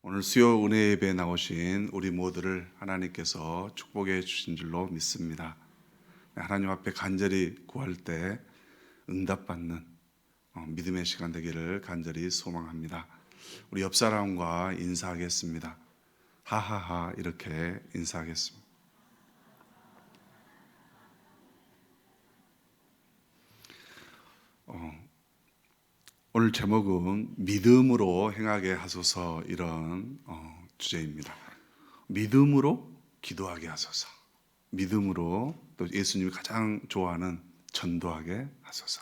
오늘 수요 은혜 예배에 나오신 우리 모두를 하나님께서 축복해 주신 줄로 믿습니다. 하나님 앞에 간절히 구할 때 응답받는 믿음의 시간 되기를 간절히 소망합니다. 우리 옆 사람과 인사하겠습니다. 하하하 이렇게 인사하겠습니다. 오늘 제목은 믿음으로 행하게 하소서 이런 주제입니다. 믿음으로 기도하게 하소서. 믿음으로 또 예수님이 가장 좋아하는 전도하게 하소서.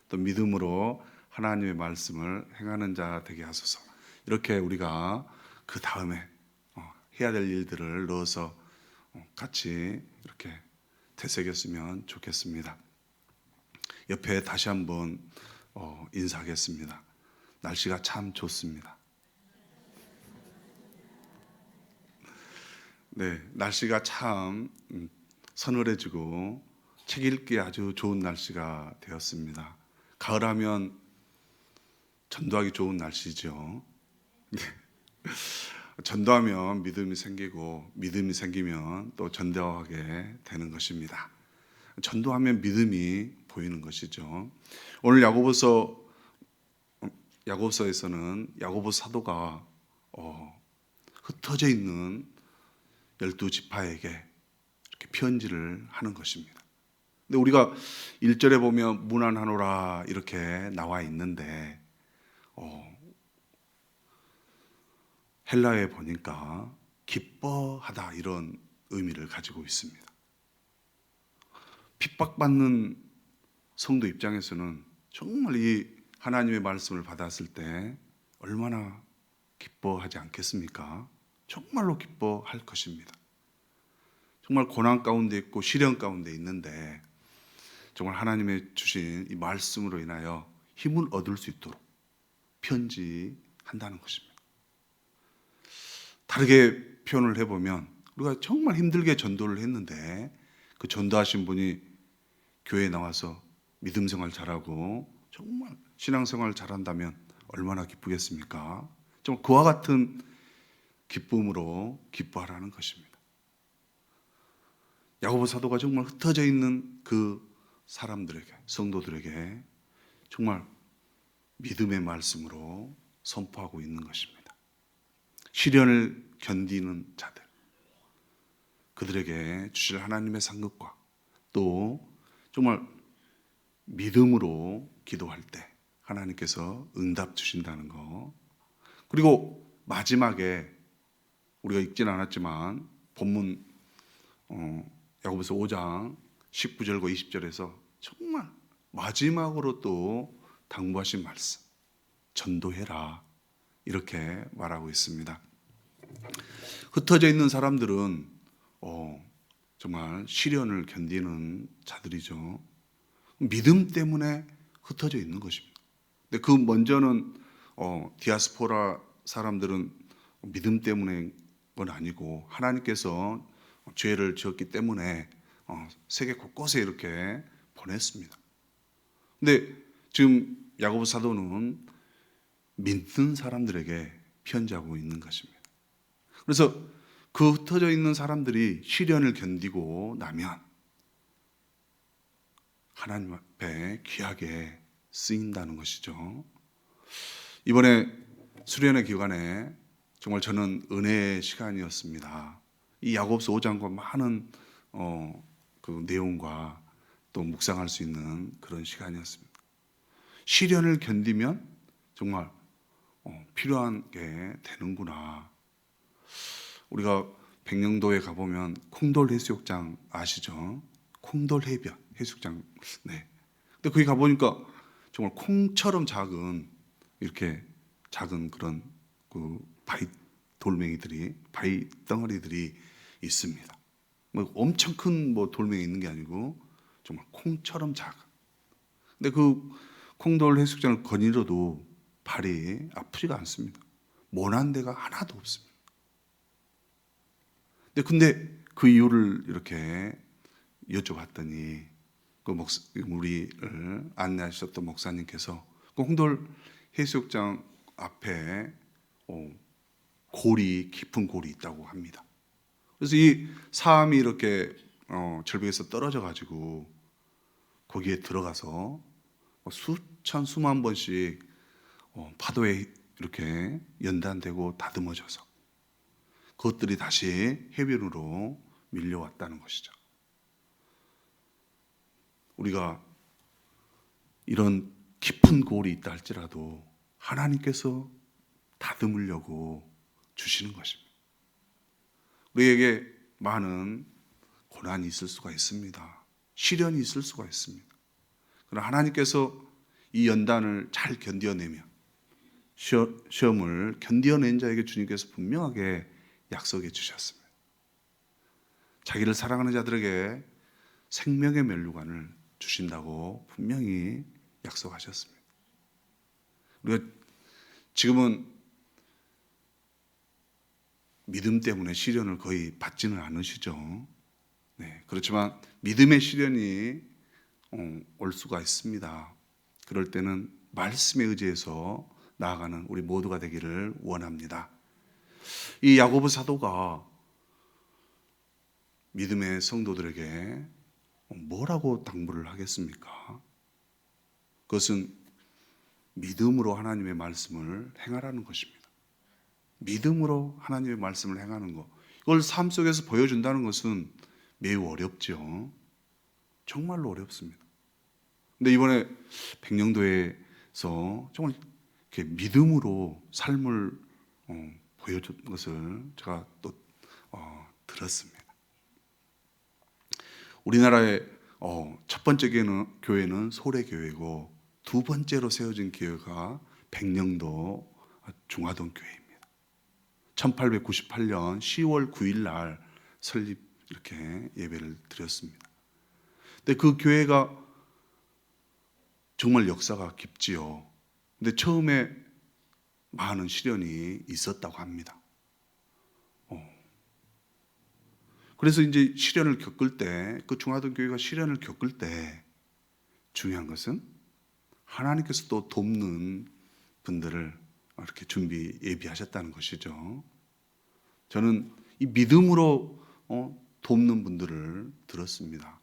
또 믿음으로 하나님의 말씀을 행하는 자 되게 하소서. 이렇게 우리가 그 다음에 해야 될 일들을 넣어서 같이 이렇게 되새겼으면 좋겠습니다. 옆에 다시 한번 인사하겠습니다. 날씨가 참 좋습니다. 네, 날씨가 참 서늘해지고 책 읽기 아주 좋은 날씨가 되었습니다. 가을하면 전도하기 좋은 날씨죠. 네. 전도하면 믿음이 생기고 믿음이 생기면 또 전도하게 되는 것입니다. 전도하면 믿음이 보이는 것이죠. 오늘 야고보서에서는 야고보 사도가 흩어져 있는 12지파에게 이렇게 편지를 하는 것입니다. 근데 우리가 1절에 보면 문안하노라 이렇게 나와 있는데 헬라어에 보니까 기뻐하다 이런 의미를 가지고 있습니다. 핍박받는 성도 입장에서는 정말 이 하나님의 말씀을 받았을 때 얼마나 기뻐하지 않겠습니까? 정말로 기뻐할 것입니다. 정말 고난 가운데 있고 시련 가운데 있는데 정말 하나님의 주신 이 말씀으로 인하여 힘을 얻을 수 있도록 편지한다는 것입니다. 다르게 표현을 해보면 우리가 정말 힘들게 전도를 했는데 그 전도하신 분이 교회에 나와서 믿음 생활 잘하고 정말 신앙생활 잘한다면 얼마나 기쁘겠습니까? 정말 그와 같은 기쁨으로 기뻐하라는 것입니다. 야고보 사도가 정말 흩어져 있는 그 사람들에게, 성도들에게 정말 믿음의 말씀으로 선포하고 있는 것입니다. 시련을 견디는 자들, 그들에게 주실 하나님의 상급과 또 정말 믿음으로 기도할 때 하나님께서 응답 주신다는 거. 그리고 마지막에 우리가 읽진 않았지만 본문 야고보서 5장 19절과 20절에서 정말 마지막으로 또 당부하신 말씀, 전도해라 이렇게 말하고 있습니다. 흩어져 있는 사람들은 정말 시련을 견디는 자들이죠. 믿음 때문에 흩어져 있는 것입니다. 근데 그 먼저는 디아스포라 사람들은 믿음 때문에 건 아니고 하나님께서 죄를 지었기 때문에 세계 곳곳에 이렇게 보냈습니다. 근데 지금 야고보 사도는 믿는 사람들에게 편지하고 있는 것입니다. 그래서 그 흩어져 있는 사람들이 시련을 견디고 나면 하나님 앞에 귀하게 쓰인다는 것이죠. 이번에 수련회 기간에 정말 저는 은혜의 시간이었습니다. 이 야고보서 5장과 많은 그 내용과 또 묵상할 수 있는 그런 시간이었습니다. 시련을 견디면 정말 필요한 게 되는구나. 우리가 백령도에 가보면 콩돌 해수욕장 아시죠? 콩돌 해변 해수욕장. 네. 근데 거기 가보니까 정말 콩처럼 작은 이렇게 작은 그런 그 바위 돌멩이들이 바위 덩어리들이 있습니다. 뭐 엄청 큰 뭐 돌멩이 있는 게 아니고 정말 콩처럼 작은. 근데 그 콩돌 해수욕장을 거닐어도 발이 아프지가 않습니다. 모난 데가 하나도 없습니다. 근데 그 이유를 이렇게 여쭤봤더니 우리를 안내하셨던 목사님께서 그 홍돌 해수욕장 앞에 골이 깊은 골이 있다고 합니다. 그래서 이 사암이 이렇게 절벽에서 떨어져 가지고 거기에 들어가서 수천 수만 번씩 파도에 이렇게 연단되고 다듬어져서 그것들이 다시 해변으로 밀려왔다는 것이죠. 우리가 이런 깊은 골이 있다 할지라도 하나님께서 다듬으려고 주시는 것입니다. 우리에게 많은 고난이 있을 수가 있습니다. 시련이 있을 수가 있습니다. 그러나 하나님께서 이 연단을 잘 견뎌내면 시험을 견뎌낸 자에게 주님께서 분명하게 약속해 주셨습니다. 자기를 사랑하는 자들에게 생명의 면류관을 주신다고 분명히 약속하셨습니다. 우리가 지금은 믿음 때문에 시련을 거의 받지는 않으시죠. 네, 그렇지만 믿음의 시련이 올 수가 있습니다. 그럴 때는 말씀에 의지해서 나아가는 우리 모두가 되기를 원합니다. 이 야고보 사도가 믿음의 성도들에게 뭐라고 당부를 하겠습니까? 그것은 믿음으로 하나님의 말씀을 행하라는 것입니다. 믿음으로 하나님의 말씀을 행하는 것, 이걸 삶 속에서 보여준다는 것은 매우 어렵죠. 정말로 어렵습니다. 근데 이번에 백령도에서 정말 이렇게 믿음으로 삶을 보여준 것을 제가 또 들었습니다. 우리나라의 첫 번째 교회는 소래교회고 두 번째로 세워진 교회가 백령도 중화동 교회입니다. 1898년 10월 9일 날 설립 이렇게 예배를 드렸습니다. 근데 그 교회가 정말 역사가 깊지요. 근데 처음에 많은 시련이 있었다고 합니다. 그래서 이제 시련을 겪을 때, 그 중화동 교회가 시련을 겪을 때 중요한 것은 하나님께서 또 돕는 분들을 이렇게 예비하셨다는 것이죠. 저는 이 믿음으로 돕는 분들을 들었습니다.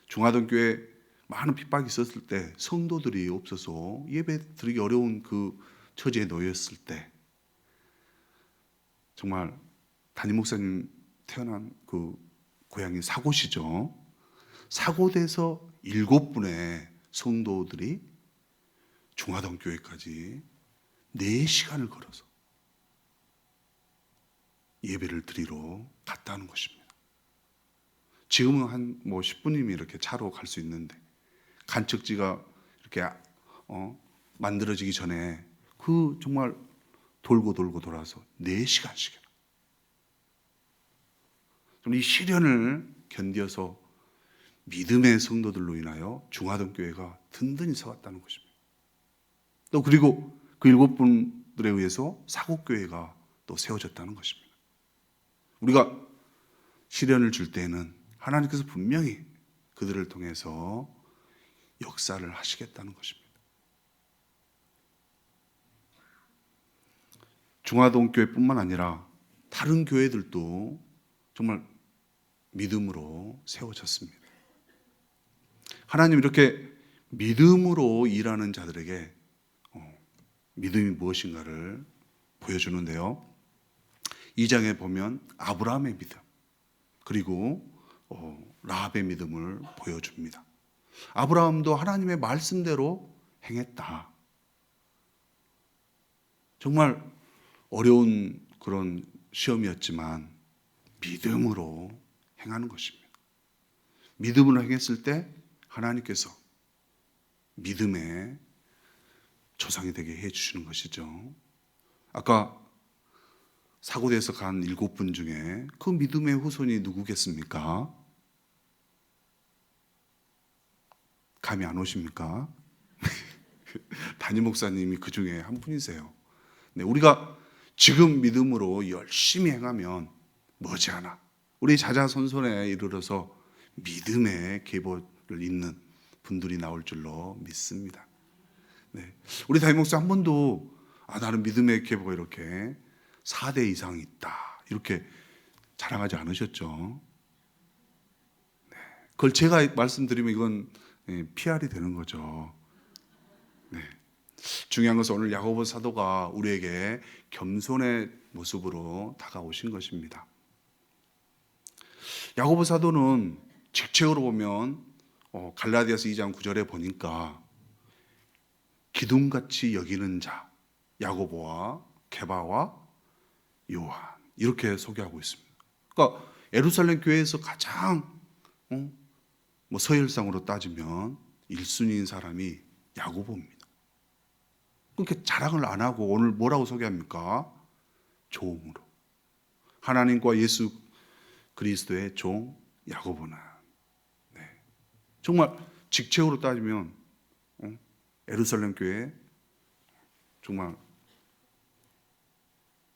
중화동 교회 많은 핍박이 있었을 때 성도들이 없어서 예배 드리기 어려운 그 처지에 놓였을 때 정말 담임 목사님 태어난 그 고향이 사고시죠. 사고돼서 7분의 성도들이 중화동 교회까지 4시간을 걸어서 예배를 드리러 갔다는 것입니다. 지금은 한 10분이면 이렇게 차로 갈 수 있는데 간척지가 이렇게 만들어지기 전에 그 정말 돌고 돌아서 4시간씩이나 이 시련을 견뎌서 믿음의 성도들로 인하여 중화동 교회가 든든히 서갔다는 것입니다. 또 그리고 그 7분들에 의해서 사곡교회가 또 세워졌다는 것입니다. 우리가 시련을 줄 때에는 하나님께서 분명히 그들을 통해서 역사를 하시겠다는 것입니다. 중화동 교회뿐만 아니라 다른 교회들도 정말 믿음으로 세워졌습니다. 하나님 이렇게 믿음으로 일하는 자들에게 믿음이 무엇인가를 보여주는데요. 2장에 보면 아브라함의 믿음 그리고 라합의 믿음을 보여줍니다. 아브라함도 하나님의 말씀대로 행했다. 정말 어려운 그런 시험이었지만 믿음으로 행하는 것입니다. 믿음으로 행했을 때 하나님께서 믿음의 조상이 되게 해주시는 것이죠. 아까 사고돼서 간 7분 중에 그 믿음의 후손이 누구겠습니까? 감이 안 오십니까? 담임 목사님이 그 중에 한 분이세요. 네, 우리가 지금 믿음으로 열심히 행하면 머지않아 우리 자자손손에 이르러서 믿음의 계보를 잇는 분들이 나올 줄로 믿습니다. 네, 우리 담임 목사 한 번도 나는 믿음의 계보가 이렇게 4대 이상이 있다. 이렇게 자랑하지 않으셨죠? 그걸 제가 말씀드리면 이건 PR이 되는 거죠. 네. 중요한 것은 오늘 야고보 사도가 우리에게 겸손의 모습으로 다가오신 것입니다. 야고보 사도는 직책으로 보면 갈라디아서 2장 9절에 보니까 기둥같이 여기는 자 야고보와 게바와 요한 이렇게 소개하고 있습니다. 그러니까 예루살렘 교회에서 가장 뭐 서열상으로 따지면 1순위인 사람이 야고보입니다. 그렇게 자랑을 안 하고 오늘 뭐라고 소개합니까? 종으로. 하나님과 예수 그리스도의 종 야고보는 정말 직책으로 따지면 예루살렘 교회 정말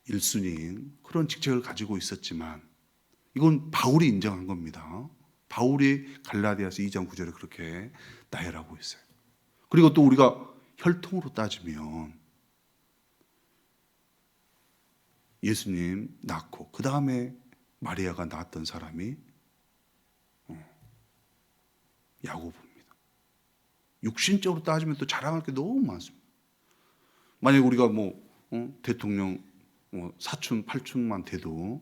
1순위인 그런 직책을 가지고 있었지만 이건 바울이 인정한 겁니다. 바울이 갈라디아서 2장 9절에 그렇게 나열하고 있어요. 그리고 또 우리가 혈통으로 따지면 예수님 낳고 그 다음에 마리아가 낳았던 사람이 야고보입니다. 육신적으로 따지면 또 자랑할 게 너무 많습니다. 만약에 우리가 대통령 사촌, 팔촌만 돼도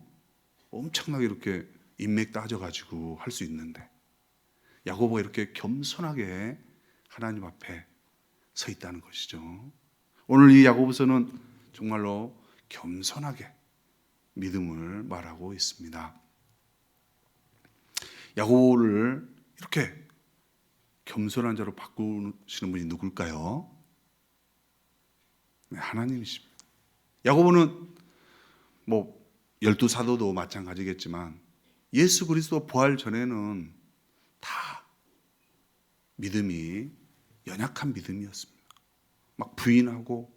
엄청나게 이렇게 인맥 따져가지고 할 수 있는데 야고보가 이렇게 겸손하게 하나님 앞에 서 있다는 것이죠. 오늘 이 야고보서는 정말로 겸손하게 믿음을 말하고 있습니다. 야고보를 이렇게 겸손한 자로 바꾸시는 분이 누굴까요? 네, 하나님이십니다. 야고보는 12사도도 마찬가지겠지만 예수 그리스도 부활 전에는 다 믿음이 연약한 믿음이었습니다. 막 부인하고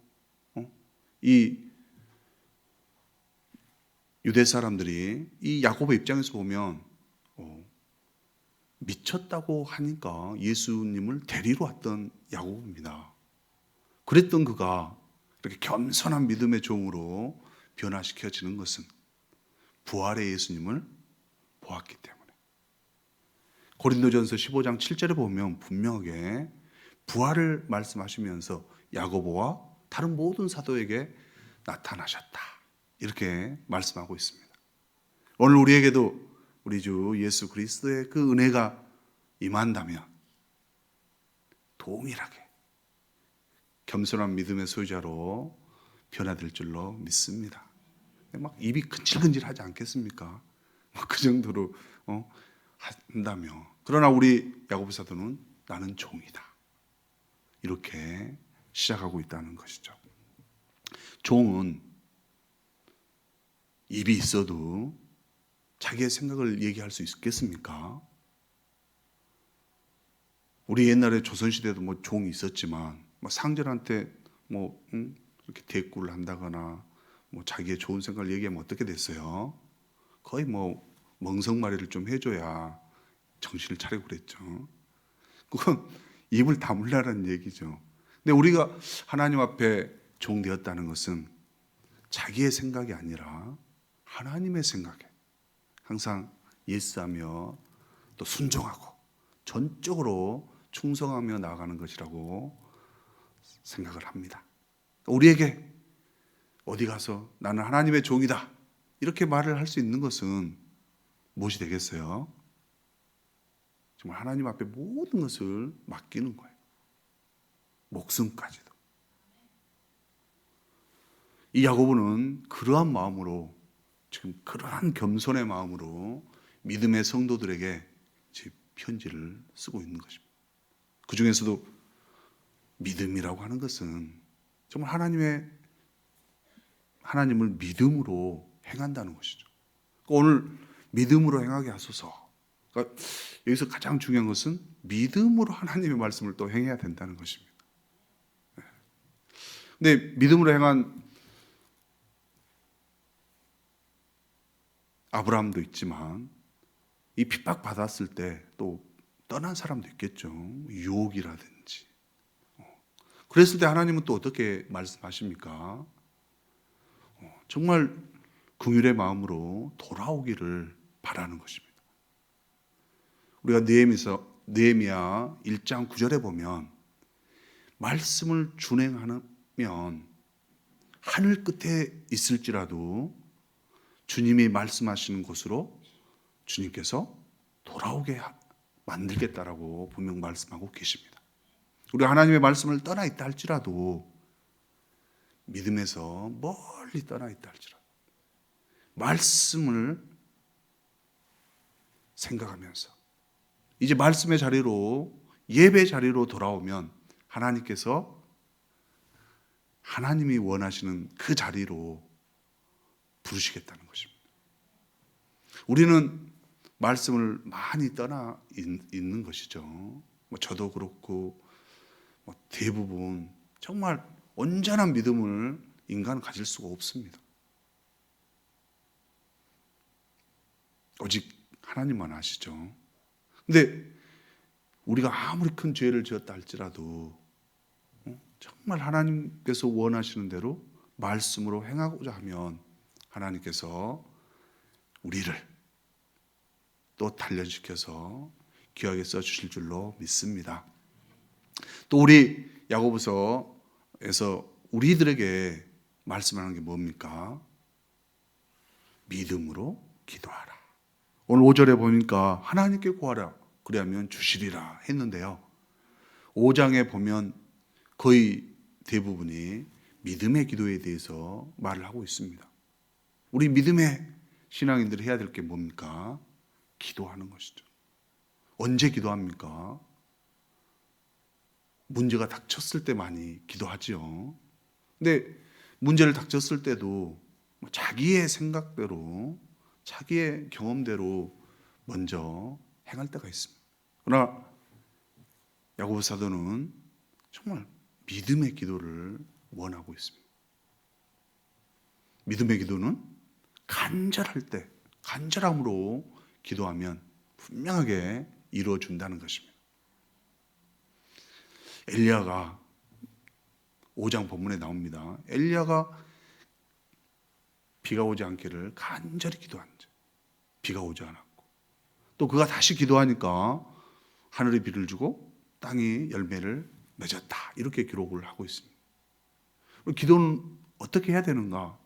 이 유대 사람들이 이 야고보 입장에서 보면 미쳤다고 하니까 예수님을 데리러 왔던 야고보입니다. 그랬던 그가 이렇게 겸손한 믿음의 종으로 변화시켜지는 것은 부활의 예수님을 보았기 때문에. 고린도전서 15장 7절에 보면 분명하게 부활을 말씀하시면서 야고보와 다른 모든 사도에게 나타나셨다. 이렇게 말씀하고 있습니다. 오늘 우리에게도 우리 주 예수 그리스도의 그 은혜가 임한다면 동일하게 겸손한 믿음의 소유자로 변화될 줄로 믿습니다. 막 입이 근질근질하지 않겠습니까? 그 정도로 한다며. 그러나 우리 야고보 사도는 나는 종이다. 이렇게 시작하고 있다는 것이죠. 종은 입이 있어도 자기의 생각을 얘기할 수 있겠습니까? 우리 옛날에 조선시대도 종이 있었지만 상전한테 이렇게 대꾸를 한다거나 자기의 좋은 생각을 얘기하면 어떻게 됐어요? 거의 멍석말이를 좀 해줘야 정신을 차리고 그랬죠. 그건 입을 다물라는 얘기죠. 근데 우리가 하나님 앞에 종되었다는 것은 자기의 생각이 아니라 하나님의 생각에 항상 예스하며 또 순종하고 전적으로 충성하며 나아가는 것이라고 생각을 합니다. 우리에게 어디 가서 나는 하나님의 종이다 이렇게 말을 할 수 있는 것은 무엇이 되겠어요? 정말 하나님 앞에 모든 것을 맡기는 거예요. 목숨까지도. 이 야고보는 그러한 마음으로 지금 그러한 겸손의 마음으로 믿음의 성도들에게 편지를 쓰고 있는 것입니다. 그 중에서도 믿음이라고 하는 것은 정말 하나님을 믿음으로 행한다는 것이죠. 오늘 믿음으로 행하게 하소서. 그러니까 여기서 가장 중요한 것은 믿음으로 하나님의 말씀을 또 행해야 된다는 것입니다. 근데 믿음으로 행한 아브라함도 있지만 이 핍박 받았을 때 또 떠난 사람도 있겠죠. 유혹이라든지. 그랬을 때 하나님은 또 어떻게 말씀하십니까? 정말 긍휼의 마음으로 돌아오기를 바라는 것입니다. 우리가 느헤미야 1장 9절에 보면 말씀을 준행하면 하늘 끝에 있을지라도 주님이 말씀하시는 곳으로 주님께서 돌아오게 만들겠다라고 분명 말씀하고 계십니다. 우리 하나님의 말씀을 떠나 있다 할지라도, 믿음에서 멀리 떠나 있다 할지라도 말씀을 생각하면서 이제 말씀의 자리로, 예배 자리로 돌아오면 하나님께서 하나님이 원하시는 그 자리로 부르시겠다는 것입니다. 우리는 말씀을 많이 떠나 있는 것이죠. 저도 그렇고 대부분 정말 온전한 믿음을 인간은 가질 수가 없습니다. 오직 하나님만 아시죠. 근데 우리가 아무리 큰 죄를 지었다 할지라도 정말 하나님께서 원하시는 대로 말씀으로 행하고자 하면 하나님께서 우리를 또 단련시켜서 귀하게 써주실 줄로 믿습니다. 또 우리 야고보서에서 우리들에게 말씀하는 게 뭡니까? 믿음으로 기도하라. 오늘 5절에 보니까 하나님께 구하라 그리하면 주시리라 했는데요, 5장에 보면 거의 대부분이 믿음의 기도에 대해서 말을 하고 있습니다. 우리 믿음의 신앙인들이 해야 될 게 뭡니까? 기도하는 것이죠. 언제 기도합니까? 문제가 닥쳤을 때 많이 기도하지요. 근데 문제를 닥쳤을 때도 자기의 생각대로, 자기의 경험대로 먼저 행할 때가 있습니다. 그러나 야고보 사도는 정말 믿음의 기도를 원하고 있습니다. 믿음의 기도는 간절할 때, 간절함으로 기도하면 분명하게 이루어준다는 것입니다. 엘리야가 5장 본문에 나옵니다. 엘리야가 비가 오지 않기를 간절히 기도한다. 비가 오지 않았고, 또 그가 다시 기도하니까 하늘이 비를 주고 땅이 열매를 맺었다, 이렇게 기록을 하고 있습니다. 기도는 어떻게 해야 되는가?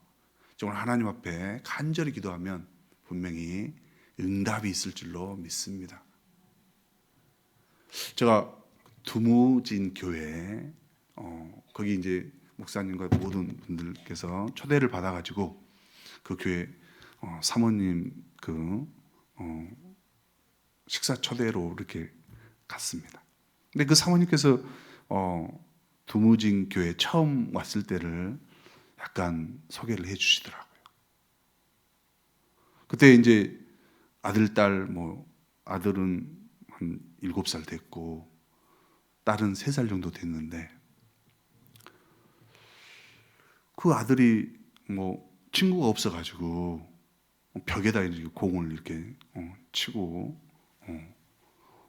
정말 하나님 앞에 간절히 기도하면 분명히 응답이 있을 줄로 믿습니다. 제가 두무진 교회, 거기 이제 목사님과 모든 분들께서 초대를 받아가지고 그 교회 사모님 식사 초대로 이렇게 갔습니다. 근데 그 사모님께서 두무진 교회 처음 왔을 때를 약간 소개를 해주시더라고요. 그때 이제 아들, 딸, 아들은 한 7살 됐고 딸은 3살 정도 됐는데, 그 아들이 친구가 없어가지고 벽에다 이렇게 공을 이렇게 치고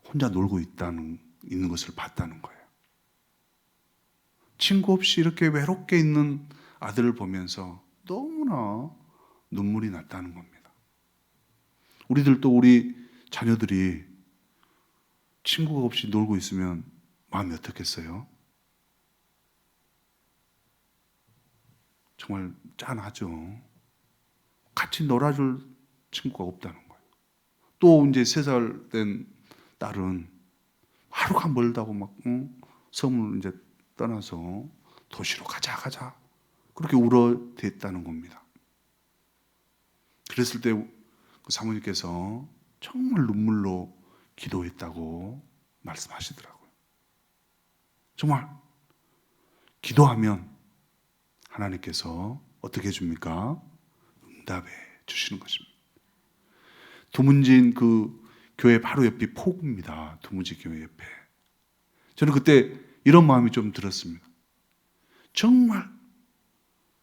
혼자 놀고 있는 것을 봤다는 거예요. 친구 없이 이렇게 외롭게 있는 아들을 보면서 너무나 눈물이 났다는 겁니다. 우리들도 우리 자녀들이 친구가 없이 놀고 있으면 마음이 어떻겠어요? 정말 짠하죠. 같이 놀아줄 친구가 없다는 거예요. 또 이제 3살 된 딸은 하루가 멀다고 섬을 이제 떠나서 도시로 가자 그렇게 울어댔다는 겁니다. 그랬을 때 그 사모님께서 정말 눈물로 기도했다고 말씀하시더라고요. 정말 기도하면 하나님께서 어떻게 해줍니까? 응답해 주시는 것입니다. 두문진 그 교회 바로 옆이 포구입니다. 두문진 교회 옆에. 저는 그때 이런 마음이 좀 들었습니다. 정말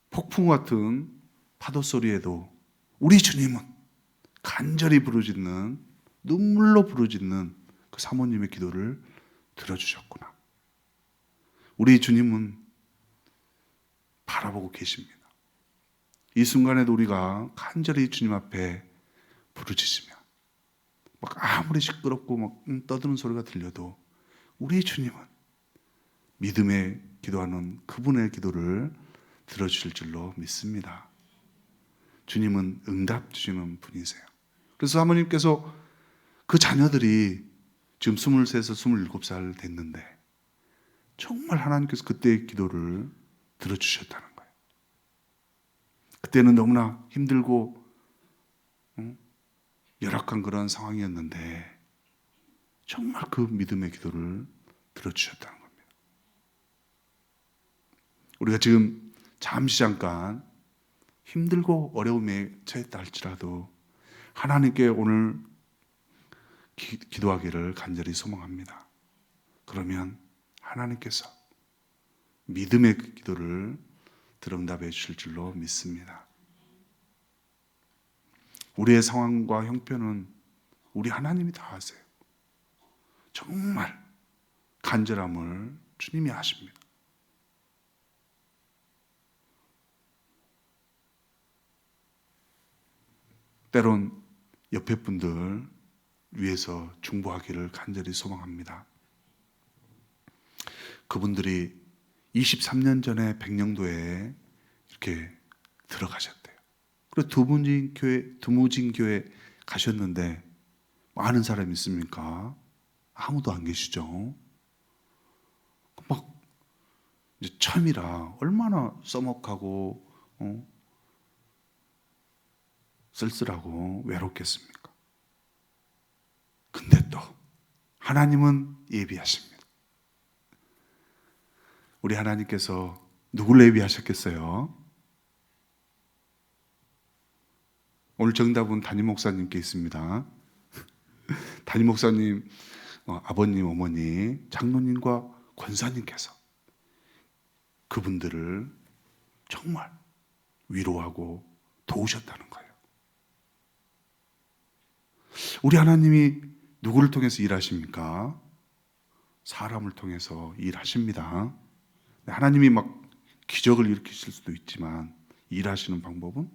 폭풍 같은 파도 소리에도 우리 주님은 간절히 부르짖는, 눈물로 부르짖는 그 사모님의 기도를 들어주셨구나. 우리 주님은 바라보고 계십니다. 이 순간에도 우리가 간절히 주님 앞에 부르짖으며 막 아무리 시끄럽고 막 떠드는 소리가 들려도 우리 주님은 믿음의 기도하는 그분의 기도를 들어주실 줄로 믿습니다. 주님은 응답 주시는 분이세요. 그래서 사모님께서 그 자녀들이 지금 23에서 27살 됐는데 정말 하나님께서 그때의 기도를 들어주셨다는 거예요. 그때는 너무나 힘들고 열악한 그런 상황이었는데 정말 그 믿음의 기도를 들어주셨다는 겁니다. 우리가 지금 잠시 잠깐 힘들고 어려움에 처했다 할지라도 하나님께 오늘 기도하기를 간절히 소망합니다. 그러면 하나님께서 믿음의 기도를 들응답해 주실 줄로 믿습니다. 우리의 상황과 형편은 우리 하나님이 다 아세요. 정말 간절함을 주님이 아십니다. 때론 옆에 분들 위해서 중보하기를 간절히 소망합니다. 그분들이 23년 전에 백령도에 이렇게 들어가셨대요. 그리고 두무진 교회 가셨는데 아는 사람 있습니까? 아무도 안 계시죠. 막 이제 처음이라 얼마나 써먹하고 쓸쓸하고 외롭겠습니까? 근데 또 하나님은 예비하십니다. 우리 하나님께서 누굴 예비하셨겠어요? 오늘 정답은 담임 목사님께 있습니다. 담임 목사님, 아버님, 어머니, 장로님과 권사님께서 그분들을 정말 위로하고 도우셨다는 거예요. 우리 하나님이 누구를 통해서 일하십니까? 사람을 통해서 일하십니다. 하나님이 막 기적을 일으키실 수도 있지만 일하시는 방법은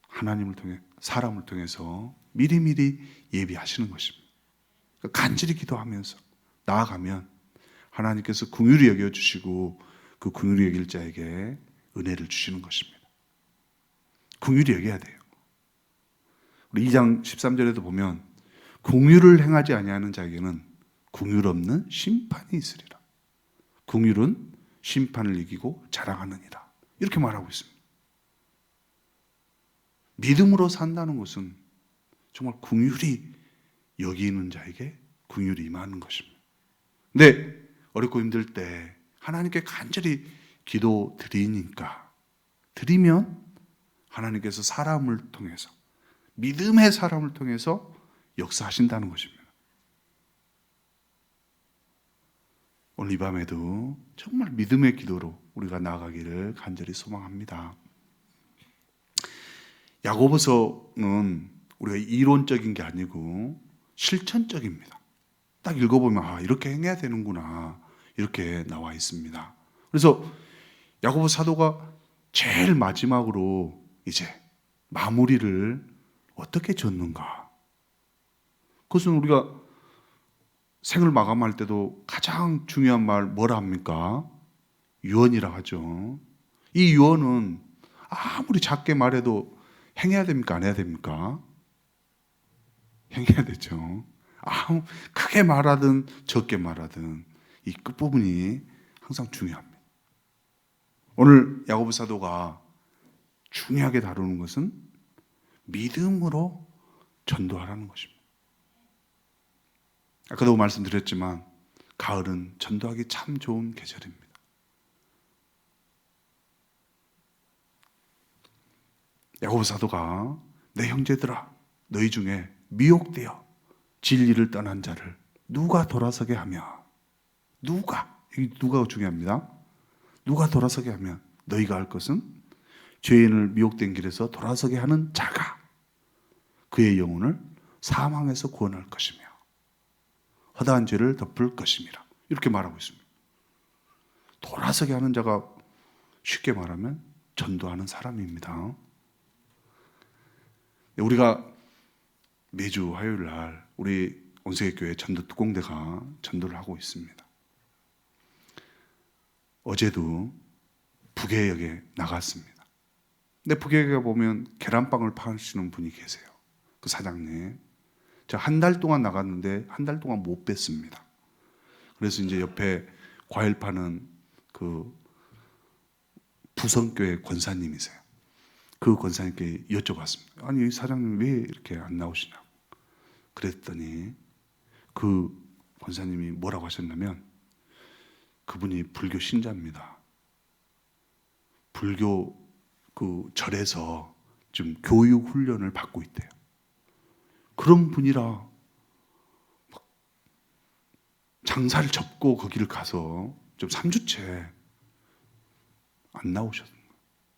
하나님을 통해 사람을 통해서 미리미리 예비하시는 것입니다. 그러니까 간절히 기도하면서 나아가면 하나님께서 긍휼히 여겨주시고 그 긍휼히 여길 자에게 은혜를 주시는 것입니다. 긍휼히 여겨야 돼요. 우리 2장 13절에도 보면 긍휼을 행하지 아니하는 자에게는 긍휼 없는 심판이 있으리라. 긍휼은 심판을 이기고 자랑하느니라. 이렇게 말하고 있습니다. 믿음으로 산다는 것은 정말 긍휼히 여기는 자에게 긍휼이 임하는 것입니다. 근데 어렵고 힘들 때 하나님께 간절히 기도 드리면 하나님께서 사람을 통해서 믿음의 사람을 통해서 역사하신다는 것입니다. 오늘 이 밤에도 정말 믿음의 기도로 우리가 나아가기를 간절히 소망합니다. 야고보서는 우리가 이론적인 게 아니고 실천적입니다. 딱 읽어보면 이렇게 행해야 되는구나 이렇게 나와 있습니다. 그래서 야고보 사도가 제일 마지막으로 이제 마무리를 어떻게 졌는가? 그것은 우리가 생을 마감할 때도 가장 중요한 말 뭐라 합니까? 유언이라 하죠. 이 유언은 아무리 작게 말해도 행해야 됩니까? 안 해야 됩니까? 행해야 되죠. 크게 말하든 적게 말하든 이 끝부분이 항상 중요합니다. 오늘 야고보 사도가 중요하게 다루는 것은 믿음으로 전도하라는 것입니다. 아까도 말씀드렸지만 가을은 전도하기 참 좋은 계절입니다. 야고보 사도가 내 형제들아 너희 중에 미혹되어 진리를 떠난 자를 누가 돌아서게 하며 누가가 중요합니다. 누가 돌아서게 하면 너희가 할 것은 죄인을 미혹된 길에서 돌아서게 하는 자가 그의 영혼을 사망에서 구원할 것이며 허다한 죄를 덮을 것임이라 이렇게 말하고 있습니다. 돌아서게 하는 자가 쉽게 말하면 전도하는 사람입니다. 우리가 매주 화요일 날 우리 온세계교회 전도 특공대가 전도를 하고 있습니다. 어제도 북해역에 나갔습니다. 근데 북해역에 보면 계란빵을 파시는 분이 계세요. 그 사장님. 제가 한 달 동안 나갔는데 한 달 동안 못 뵀습니다. 그래서 이제 옆에 과일 파는 그 부성교회 권사님이세요. 그 권사님께 여쭤봤습니다. 아니, 이 사장님 왜 이렇게 안 나오시냐고. 그랬더니 그 권사님이 뭐라고 하셨냐면, 그분이 불교 신자입니다. 불교 그 절에서 지금 교육 훈련을 받고 있대요. 그런 분이라 장사를 접고 거기를 가서 좀 3주째 안 나오셨어요.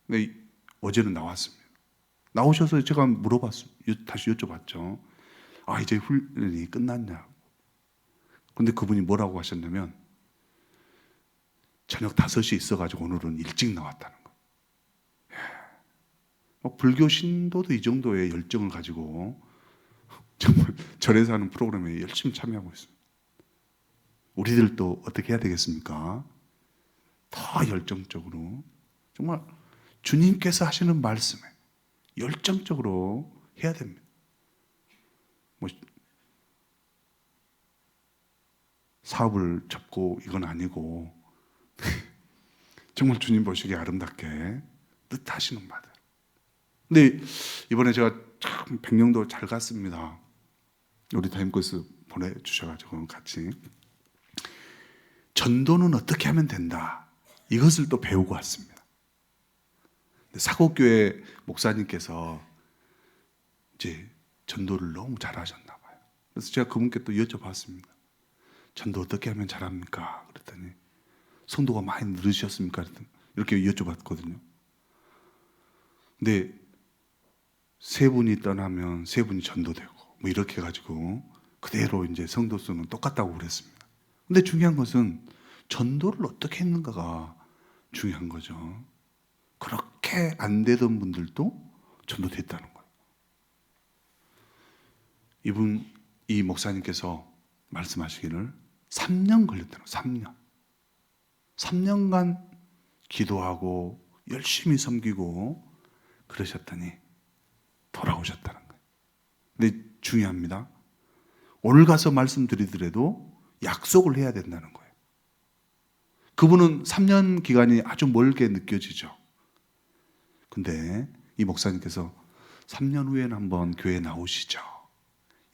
근데 어제는 나왔습니다. 나오셔서 제가 물어봤어요. 다시 여쭤봤죠. 아, 이제 훈련이 끝났냐고. 근데 그분이 뭐라고 하셨냐면, 저녁 5시에 있어가지고 오늘은 일찍 나왔다는 거. 불교 신도도 이 정도의 열정을 가지고 정말 절에서 하는 프로그램에 열심히 참여하고 있습니다. 우리들도 어떻게 해야 되겠습니까? 더 열정적으로, 정말 주님께서 하시는 말씀에 열정적으로 해야 됩니다. 뭐 사업을 접고 이건 아니고 정말 주님 보시기에 아름답게 뜻하시는 바들. 근데 이번에 제가 참 백령도 잘 갔습니다. 우리 다임코스 보내주셔가지고 같이 전도는 어떻게 하면 된다, 이것을 또 배우고 왔습니다. 사곡교회 목사님께서 이제 전도를 너무 잘하셨나 봐요. 그래서 제가 그분께 또 여쭤봤습니다. 전도 어떻게 하면 잘합니까? 그랬더니 성도가 많이 늘으셨습니까? 이렇게 여쭤봤거든요. 근데 3분이 떠나면 3분이 전도되고 뭐 이렇게 해가지고 그대로 이제 성도 수는 똑같다고 그랬습니다. 근데 중요한 것은 전도를 어떻게 했는가가 중요한 거죠. 그렇게 안 되던 분들도 전도됐다는 거예요. 이 목사님께서 말씀하시기를 3년 걸렸다는 거예요. 3년간 기도하고 열심히 섬기고 그러셨더니 돌아오셨다는 거예요. 근데 중요합니다. 오늘 가서 말씀드리더라도 약속을 해야 된다는 거예요. 그분은 3년 기간이 아주 멀게 느껴지죠. 근데 이 목사님께서 3년 후에는 한번 교회에 나오시죠.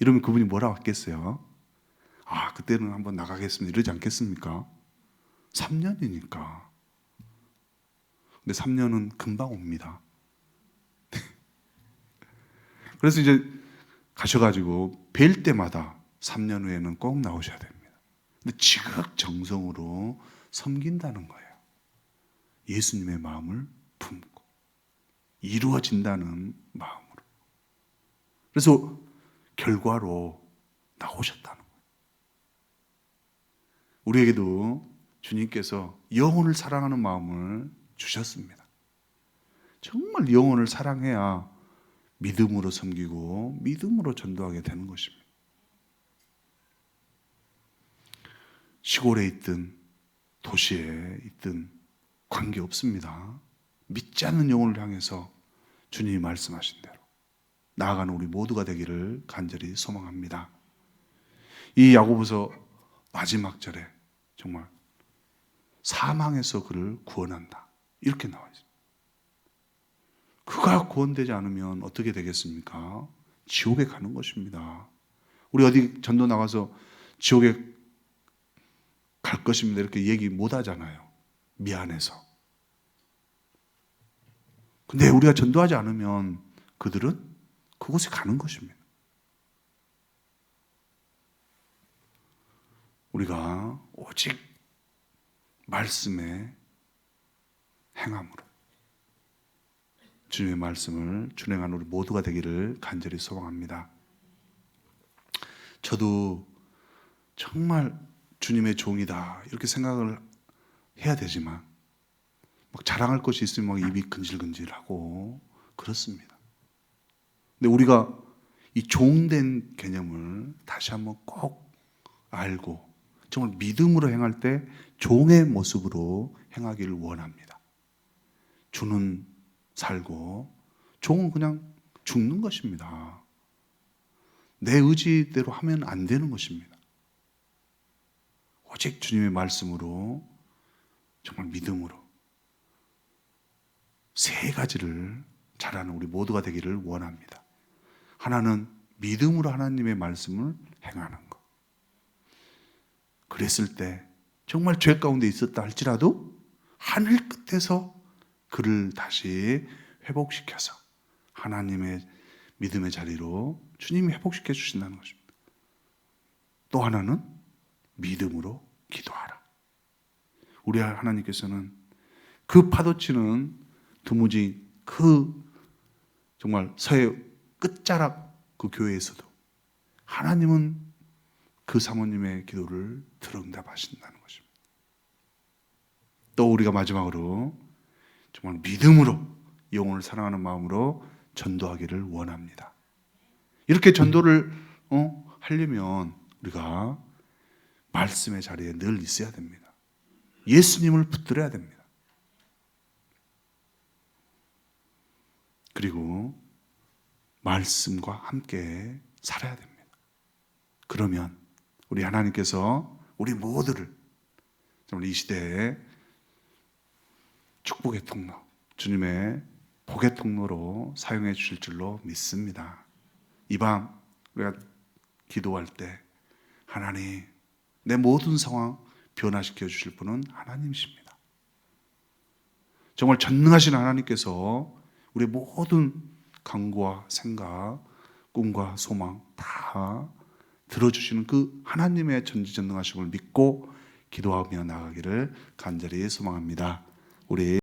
이러면 그분이 뭐라고 했겠어요? 아, 그때는 한번 나가겠습니다. 이러지 않겠습니까? 3년이니까. 근데 3년은 금방 옵니다. 그래서 이제 가셔가지고 뵐 때마다 3년 후에는 꼭 나오셔야 됩니다. 근데 지극정성으로 섬긴다는 거예요. 예수님의 마음을 품고 이루어진다는 마음으로. 그래서 결과로 나오셨다는 거예요. 우리에게도 주님께서 영혼을 사랑하는 마음을 주셨습니다. 정말 영혼을 사랑해야 믿음으로 섬기고 믿음으로 전도하게 되는 것입니다. 시골에 있든 도시에 있든 관계없습니다. 믿지 않는 영혼을 향해서 주님이 말씀하신 대로 나아가는 우리 모두가 되기를 간절히 소망합니다. 이 야고보서 마지막 절에 정말 사망에서 그를 구원한다, 이렇게 나와 있습니다. 그가 구원되지 않으면 어떻게 되겠습니까? 지옥에 가는 것입니다. 우리 어디 전도 나가서 지옥에 갈 것입니다 이렇게 얘기 못 하잖아요. 미안해서. 근데 우리가 전도하지 않으면 그들은 그곳에 가는 것입니다. 우리가 오직 말씀의 행함으로 주님의 말씀을 준행하는 우리 모두가 되기를 간절히 소망합니다. 저도 정말 주님의 종이다 이렇게 생각을 해야 되지만 막 자랑할 것이 있으면 막 입이 근질근질하고 그렇습니다. 근데 우리가 이 종된 개념을 다시 한번 꼭 알고 정말 믿음으로 행할 때 종의 모습으로 행하기를 원합니다. 주는 살고 종은 그냥 죽는 것입니다. 내 의지대로 하면 안 되는 것입니다. 오직 주님의 말씀으로 정말 믿음으로 세 가지를 잘하는 우리 모두가 되기를 원합니다. 하나는 믿음으로 하나님의 말씀을 행하는 것. 그랬을 때 정말 죄 가운데 있었다 할지라도 하늘 끝에서 그를 다시 회복시켜서 하나님의 믿음의 자리로 주님이 회복시켜 주신다는 것입니다. 또 하나는 믿음으로 기도하라. 우리 하나님께서는 그 파도치는 도무지 그 정말 서해 끝자락 그 교회에서도 하나님은 그 사모님의 기도를 들응답하신다는 것입니다. 또 우리가 마지막으로 정말 믿음으로 영혼을 사랑하는 마음으로 전도하기를 원합니다. 이렇게 전도를 하려면 우리가 말씀의 자리에 늘 있어야 됩니다. 예수님을 붙들어야 됩니다. 그리고 말씀과 함께 살아야 됩니다. 그러면 우리 하나님께서 우리 모두를 정말 이 시대에 축복의 통로, 주님의 복의 통로로 사용해 주실 줄로 믿습니다. 이 밤 우리가 기도할 때 하나님, 내 모든 상황 변화시켜 주실 분은 하나님이십니다. 정말 전능하신 하나님께서 우리 모든 간구와 생각, 꿈과 소망 다 들어주시는 그 하나님의 전지전능하심을 믿고 기도하며 나가기를 간절히 소망합니다. 우리